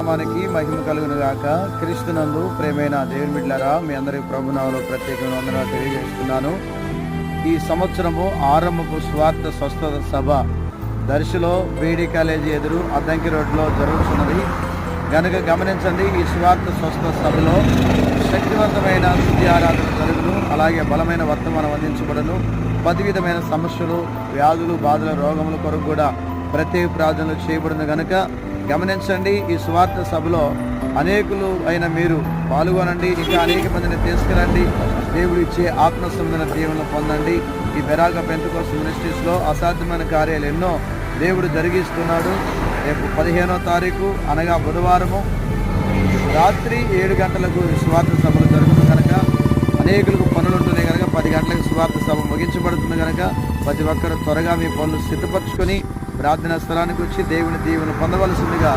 మనకి మహిమ కలుగును గాక. క్రీస్తునందు ప్రేమైన దేవుని బిడ్డలారా, మీ అందరి ప్రభునామములో ప్రత్యేకమైన వందనాలు తెలియజేస్తున్నాను. ఈ సంవత్సరము ఆరంభపు స్వార్థ స్వస్థత సభ దర్శిలో బీడీ కాలేజీ ఎదురు అద్దంకి రోడ్లో జరుగుతున్నది గనుక గమనించండి. ఈ స్వార్థ స్వస్థత సభలో శక్తివంతమైన స్తుతి ఆరాధన జరుగును. అలాగే బలమైన వర్తమానం అందించబడను. 10 విధమైన సమస్యలు, వ్యాధులు, బాధల, రోగముల కొరకు కూడా ప్రత్యేక ప్రార్థనలు చేయబడును గనుక గమనించండి. ఈ స్వార్థ సభలో అనేకులు అయిన మీరు పాల్గొనండి. ఇంకా అనేక మందిని తీసుకురండి. దేవుడు ఇచ్చే ఆత్మ సంబంధమైన దీవెనలు పొందండి. ఈ బెరాక పెంతెకోస్తు మినిస్ట్రీస్లో అసాధ్యమైన కార్యాలు ఎన్నో దేవుడు జరిగిస్తున్నాడు. రేపు 15వ తారీఖు అనగా బుధవారము రాత్రి 7 గంటలకు స్వార్థ సభలు జరుగుతుంది కనుక అనేకులకు పనులు ఉంటున్నాయి కనుక 10 గంటలకు స్వార్థ సభ ముగించబడుతుంది కనుక ప్రతి ఒక్కరు త్వరగా మీ పనులు సిద్ధపరచుకొని ప్రార్థనా స్థలానికి వచ్చి దేవుని దీవెనలు పొందవలసిందిగా